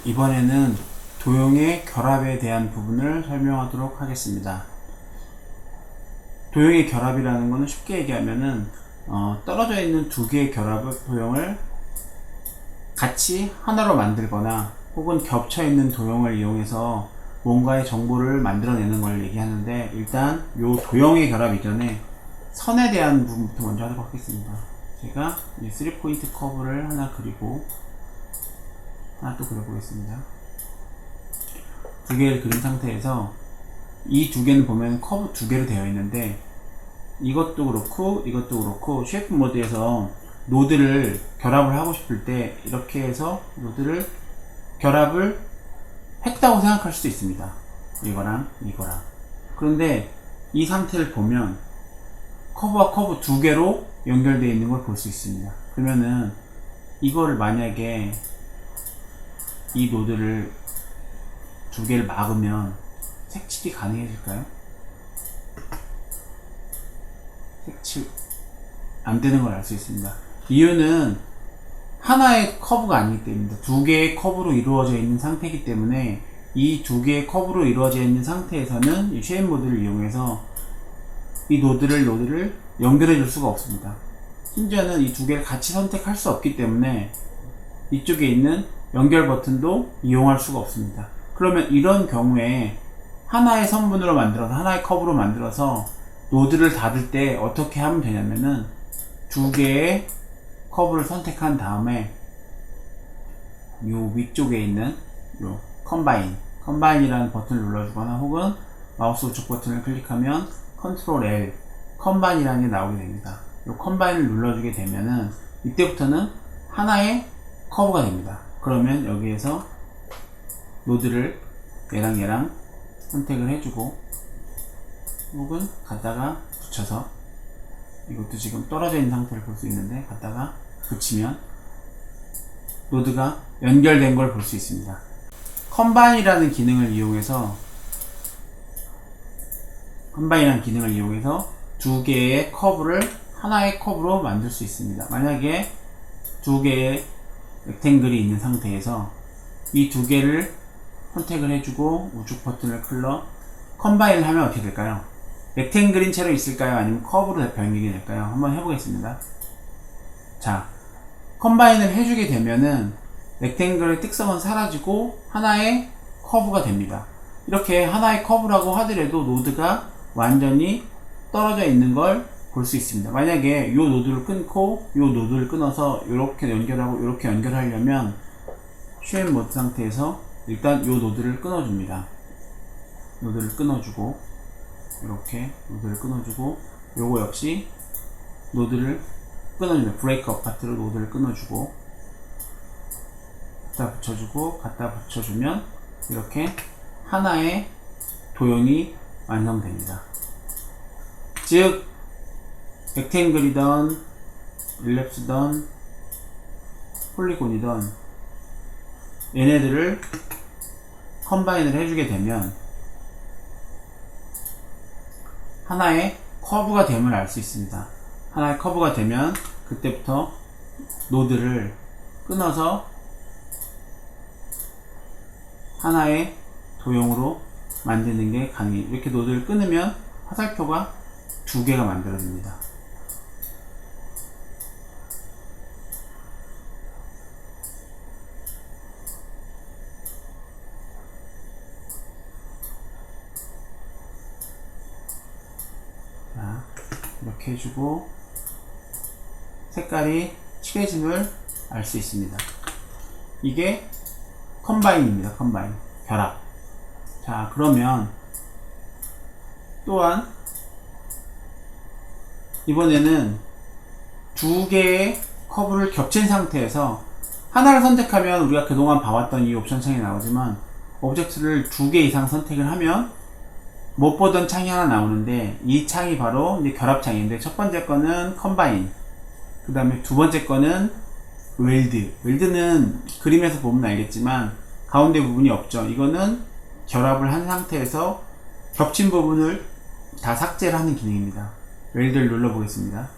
이번에는 도형의 결합에 대한 부분을 설명하도록 하겠습니다. 도형의 결합이라는 것은 쉽게 얘기하면은 떨어져 있는 두 개의 도형을 같이 하나로 만들거나 혹은 겹쳐 있는 도형을 이용해서 뭔가의 정보를 만들어내는 걸 얘기하는데, 일단 이 도형의 결합 이전에 선에 대한 부분부터 먼저 하도록 하겠습니다. 제가 이 3포인트 커브를 하나 그리고 하나 또 그려보겠습니다. 두 개를 그린 상태에서 이 두 개는 보면 커브 두 개로 되어 있는데, 이것도 그렇고 쉐이프 모드에서 노드를 결합을 하고 싶을 때 이렇게 해서 노드를 결합을 했다고 생각할 수도 있습니다. 이거랑 이거랑. 그런데 이 상태를 보면 커브와 커브 두 개로 연결되어 있는 걸 볼 수 있습니다. 그러면은 이거를 만약에 이 노드를 두 개를 막으면 색칠이 가능해질까요? 색칠 안 되는 걸 알 수 있습니다. 이유는 하나의 커브가 아니기 때문입니다. 두 개의 커브로 이루어져 있는 상태이기 때문에, 이 두 개의 커브로 이루어져 있는 상태에서는 이 쉐입 모드를 이용해서 이 노드를 연결해 줄 수가 없습니다. 심지어는 이 두 개를 같이 선택할 수 없기 때문에 이쪽에 있는 연결 버튼도 이용할 수가 없습니다. 그러면 이런 경우에 하나의 선분으로 만들어서, 하나의 커브로 만들어서 노드를 닫을 때 어떻게 하면 되냐면은, 두 개의 커브를 선택한 다음에 요 위쪽에 있는 요 컴바인이라는 버튼을 눌러주거나, 혹은 마우스 우측 버튼을 클릭하면 컨트롤 L 컴바인이라는 게 나오게 됩니다. 요 컴바인을 눌러주게 되면은 이때부터는 하나의 커브가 됩니다. 그러면 여기에서 노드를 얘랑 선택을 해주고, 혹은 갖다가 붙여서, 이것도 지금 떨어져 있는 상태를 볼 수 있는데 갖다가 붙이면 노드가 연결된 걸 볼 수 있습니다. 컴바인이라는 기능을 이용해서 두 개의 커브를 하나의 커브로 만들 수 있습니다. 만약에 두 개의 렉탱글이 있는 상태에서 이 두 개를 선택을 해주고 우측 버튼을 클러 컴바인을 하면 어떻게 될까요? 렉탱글인 채로 있을까요? 아니면 커브로 변경이 될까요? 한번 해보겠습니다. 자, 컴바인을 해주게 되면은 렉탱글의 특성은 사라지고 하나의 커브가 됩니다. 이렇게 하나의 커브라고 하더라도 노드가 완전히 떨어져 있는 걸 볼 수 있습니다. 만약에 이 노드를 끊고 이 노드를 끊어서 이렇게 연결하고 이렇게 연결하려면 쉐입 모드 상태에서 일단 이 노드를 끊어줍니다. 노드를 끊어주고, 이렇게 노드를 끊어주고, 요거 역시 노드를 끊어줍니다. 브레이크 어파트로 노드를 끊어주고, 갖다 붙여주고, 갖다 붙여주면 이렇게 하나의 도형이 완성됩니다. 즉 렉탱글이던 일랩스던 폴리곤이던 얘네들을 컴바인을 해주게 되면 하나의 커브가 됨을 알 수 있습니다. 하나의 커브가 되면 그때부터 노드를 끊어서 하나의 도형으로 만드는 게 가능해요. 이렇게 노드를 끊으면 화살표가 두 개가 만들어집니다. 자, 이렇게 해주고 색깔이 칠해짐을 알 수 있습니다. 이게 컴바인입니다. 컴바인, 결합. 자, 그러면 또한 이번에는 두 개의 커브를 겹친 상태에서 하나를 선택하면 우리가 그동안 봐왔던 이 옵션 창이 나오지만, 오브젝트를 두 개 이상 선택을 하면 못 보던 창이 하나 나오는데, 이 창이 바로 이제 결합 창인데, 첫 번째 거는 컴바인, 그 다음에 두 번째 거는 웰드는 그림에서 보면 알겠지만 가운데 부분이 없죠. 이거는 결합을 한 상태에서 겹친 부분을 다 삭제를 하는 기능입니다. 웰드를 눌러보겠습니다.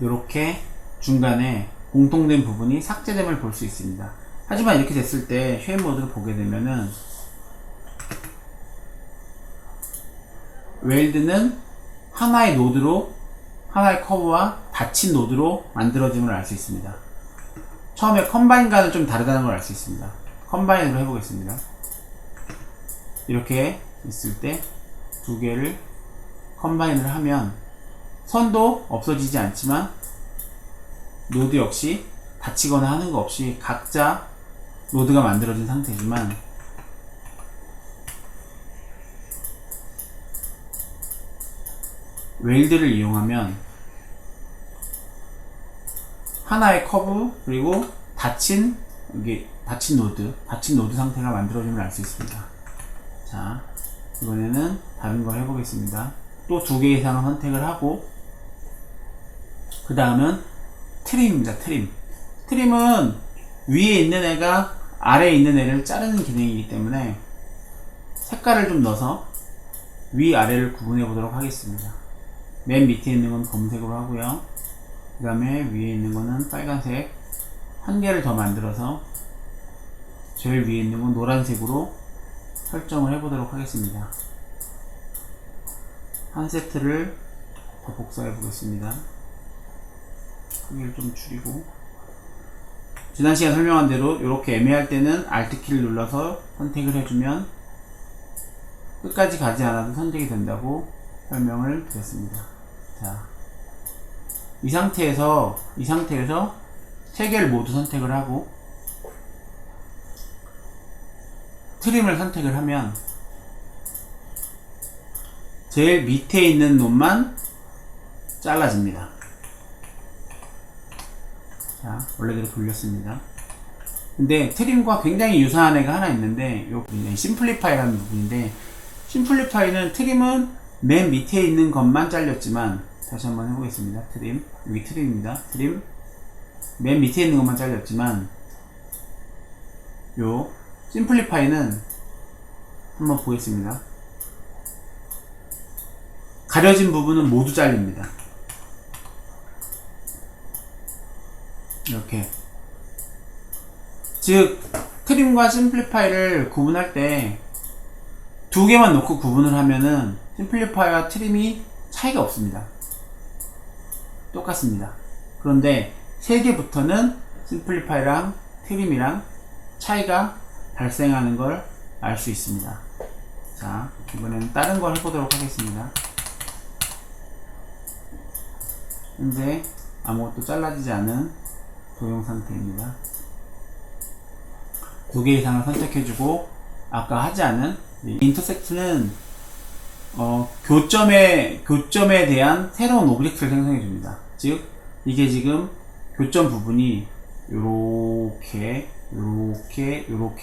이렇게 중간에 공통된 부분이 삭제됨을 볼 수 있습니다. 하지만 이렇게 됐을 때 쉐입 모드를 보게 되면은 웰드는 하나의 노드로, 하나의 커브와 닫힌 노드로 만들어짐을 알 수 있습니다. 처음에 컴바인과는 좀 다르다는 걸 알 수 있습니다. 컴바인으로 해보겠습니다. 이렇게 있을 때 두 개를 컴바인을 하면 선도 없어지지 않지만 노드 역시 닫히거나 하는 거 없이 각자 노드가 만들어진 상태지만 웰드를 이용하면 하나의 커브 그리고 닫힌 노드 상태가 만들어짐을 알 수 있습니다. 자, 이번에는 다른 걸 해보겠습니다. 또 두 개 이상을 선택을 하고 그 다음은 트림입니다. 트림은 위에 있는 애가 아래에 있는 애를 자르는 기능이기 때문에 색깔을 좀 넣어서 위아래를 구분해 보도록 하겠습니다. 맨 밑에 있는 건 검은색으로 하고요. 그 다음에 위에 있는 거는 빨간색 한 개를 더 만들어서 제일 위에 있는 건 노란색으로 설정을 해 보도록 하겠습니다. 한 세트를 더 복사해 보겠습니다. 크기를 좀 줄이고, 지난 시간에 설명한 대로 이렇게 애매할 때는 Alt 키를 눌러서 선택을 해주면 끝까지 가지 않아도 선택이 된다고 설명을 드렸습니다. 자, 이 상태에서 세 개를 모두 선택을 하고 트림을 선택을 하면 제일 밑에 있는 놈만 잘라집니다. 자, 원래대로 돌렸습니다. 근데 트림과 굉장히 유사한 애가 하나 있는데 요 부분이 심플리파이라는 부분인데, 심플리파이는 트림은 맨 밑에 있는 것만 잘렸지만, 다시 한번 해보겠습니다. 트림, 여기 트림입니다. 트림, 맨 밑에 있는 것만 잘렸지만 요 심플리파이는 한번 보겠습니다. 가려진 부분은 모두 잘립니다. 이렇게. 즉 트림과 심플리파이를 구분할 때 두 개만 놓고 구분을 하면은 심플리파이와 트림이 차이가 없습니다. 똑같습니다. 그런데 세 개부터는 심플리파이랑 트림이랑 차이가 발생하는 걸 알 수 있습니다. 자, 이번에는 다른 걸 해보도록 하겠습니다. 현재 아무것도 잘라지지 않은 도형 상태입니다. 두 개 이상을 선택해주고, 아까 하지 않은 인터섹트는 교점에 대한 새로운 오브젝트를 생성해줍니다. 즉 이게 지금 교점 부분이 요렇게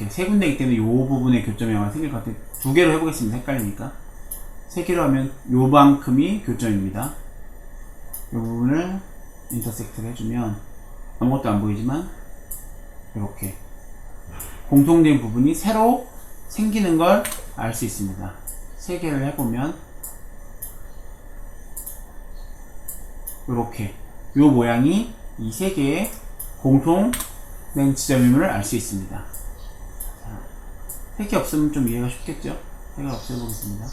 세 군데이기 때문에 요 부분에 교점이 아마 생길 것 같아요. 두 개로 해보겠습니다. 헷갈리니까. 세 개로 하면 요만큼이 교점입니다. 요 부분을 인터섹트를 해주면 아무것도 안 보이지만 이렇게 공통된 부분이 새로 생기는 걸 알 수 있습니다. 세 개를 해보면 이렇게 요 모양이 이 세 개의 공통된 지점임을 알 수 있습니다. 세 개 없으면 좀 이해가 쉽겠죠? 세 개 없애보겠습니다.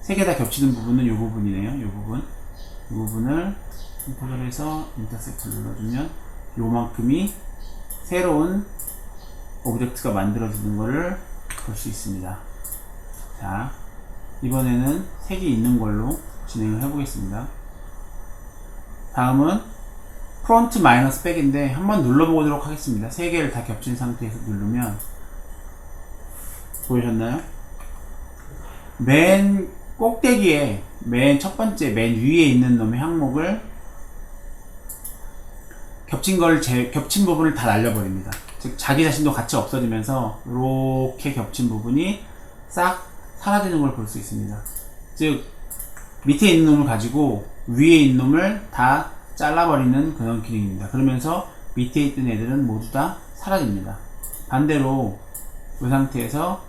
세 개 다 겹치는 부분은 이 부분이네요. 이 부분을 선택을 해서 인터섹트를 눌러주면 요만큼이 새로운 오브젝트가 만들어지는 것을 볼 수 있습니다. 자, 이번에는 색이 있는 걸로 진행을 해보겠습니다. 다음은 프론트 마이너스 백인데 한번 눌러보도록 하겠습니다. 세 개를 다 겹친 상태에서 누르면 보이셨나요? 맨 꼭대기에 맨 첫 번째 맨 위에 있는 놈의 항목을 겹친 부분을 다 날려버립니다. 즉 자기 자신도 같이 없어지면서 이렇게 겹친 부분이 싹 사라지는 걸 볼 수 있습니다. 즉 밑에 있는 놈을 가지고 위에 있는 놈을 다 잘라버리는 그런 기능입니다. 그러면서 밑에 있던 애들은 모두 다 사라집니다. 반대로 이 상태에서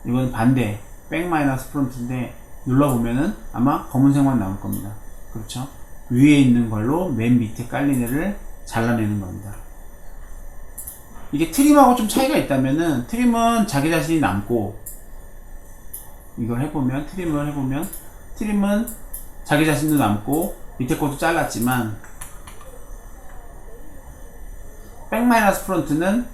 이건 반대 백 마이너스 프론트인데 눌러보면은 아마 검은색만 나올 겁니다. 그렇죠? 위에 있는 걸로 맨 밑에 깔린 애를 잘라내는 겁니다. 이게 트림하고 좀 차이가 있다면은, 트림은 자기 자신이 남고, 이걸 해보면, 트림을 해보면, 트림은 자기 자신도 남고, 밑에 것도 잘랐지만, 백 마이너스 프론트는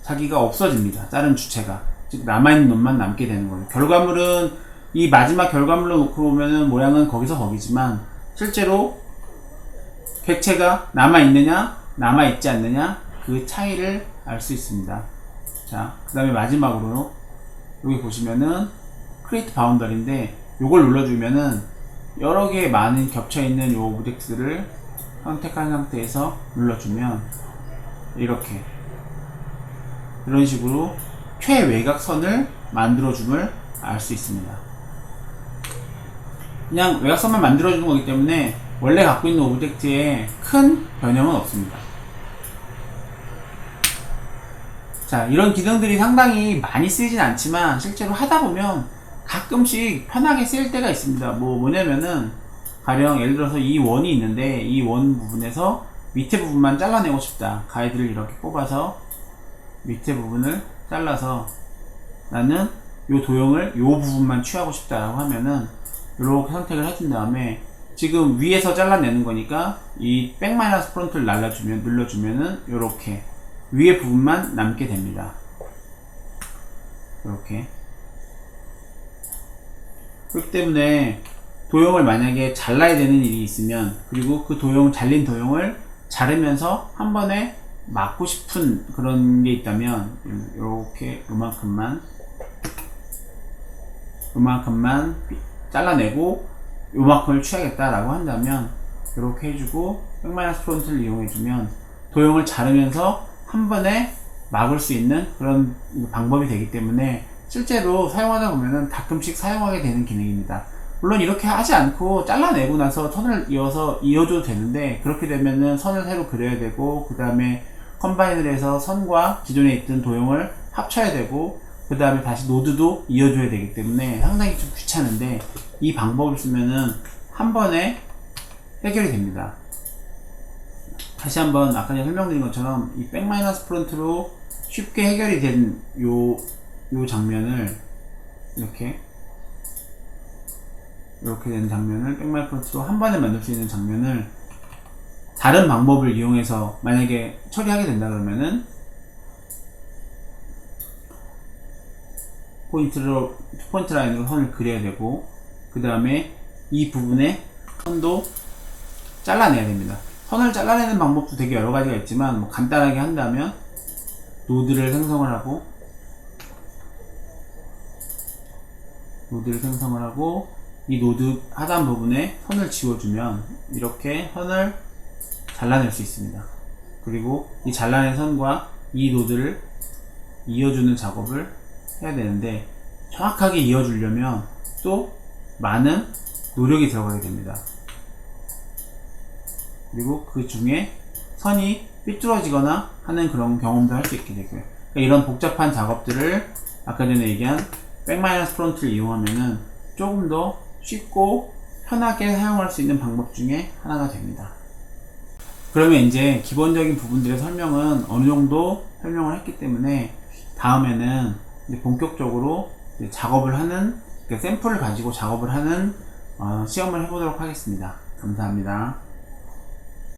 자기가 없어집니다. 자른 주체가. 즉, 남아있는 놈만 남게 되는 거예요. 결과물은, 이 마지막 결과물로 놓고 보면은 모양은 거기서 거기지만, 실제로 객체가 남아있느냐, 남아있지 않느냐, 그 차이를 알 수 있습니다. 자, 그 다음에 마지막으로, 여기 보시면은, 크리에이트 바운더리인데, 요걸 눌러주면은, 여러 개의 많은 겹쳐있는 요 오브젝트들을 선택한 상태에서 눌러주면, 이렇게. 이런 식으로 최외곽선을 만들어줌을 알 수 있습니다. 그냥 외곽선만 만들어주는 거기 때문에, 원래 갖고 있는 오브젝트에 큰 변형은 없습니다. 자, 이런 기능들이 상당히 많이 쓰이진 않지만 실제로 하다 보면 가끔씩 편하게 쓰일 때가 있습니다. 뭐냐면은 가령 예를 들어서 이 원이 있는데 이 원 부분에서 밑에 부분만 잘라내고 싶다. 가이드를 이렇게 뽑아서 밑에 부분을 잘라서 나는 요 도형을 요 부분만 취하고 싶다라고 하면은 이렇게 선택을 해준 다음에 지금 위에서 잘라내는 거니까 이 백 마이너스 프론트를 눌러주면은 요렇게 위에 부분만 남게 됩니다. 이렇게. 그렇기 때문에 도형을 만약에 잘라야 되는 일이 있으면, 그리고 그 잘린 도형을 자르면서 한 번에 막고 싶은 그런 게 있다면, 이렇게 요만큼만 잘라내고 요만큼을 취하겠다라고 한다면 이렇게 해주고 백 마이너스 프론트를 이용해주면 도형을 자르면서 한 번에 막을 수 있는 그런 방법이 되기 때문에 실제로 사용하다 보면은 가끔씩 사용하게 되는 기능입니다. 물론 이렇게 하지 않고 잘라내고 나서 선을 이어줘도 되는데, 그렇게 되면은 선을 새로 그려야 되고, 그 다음에 컴바인을 해서 선과 기존에 있던 도형을 합쳐야 되고, 그 다음에 다시 노드도 이어줘야 되기 때문에 상당히 좀 귀찮은데, 이 방법을 쓰면은 한 번에 해결이 됩니다. 다시 한번 아까 전에 설명드린 것처럼 이 백 마이너스 프론트로 쉽게 해결이 된 요 장면을 이렇게 된 장면을 백 마이너스 프론트로 한 번에 만들 수 있는 장면을 다른 방법을 이용해서 만약에 처리하게 된다 그러면은 포인트 라인으로 선을 그려야 되고, 그 다음에 이 부분에 선도 잘라내야 됩니다. 선을 잘라내는 방법도 되게 여러 가지가 있지만, 간단하게 한다면 노드를 생성을 하고 이 노드 하단 부분에 선을 지워주면 이렇게 선을 잘라낼 수 있습니다. 그리고 이 잘라낸 선과 이 노드를 이어주는 작업을 해야 되는데, 정확하게 이어주려면 또 많은 노력이 들어가게 됩니다. 그리고 그 중에 선이 삐뚤어지거나 하는 그런 경험도 할 수 있게 되고요. 그러니까 이런 복잡한 작업들을 아까 전에 얘기한 백 마이너스 프론트를 이용하면은 조금 더 쉽고 편하게 사용할 수 있는 방법 중에 하나가 됩니다. 그러면 이제 기본적인 부분들의 설명은 어느 정도 설명을 했기 때문에 다음에는 이제 본격적으로 이제 작업을 하는, 샘플을 가지고 작업을 하는 시험을 해보도록 하겠습니다. 감사합니다.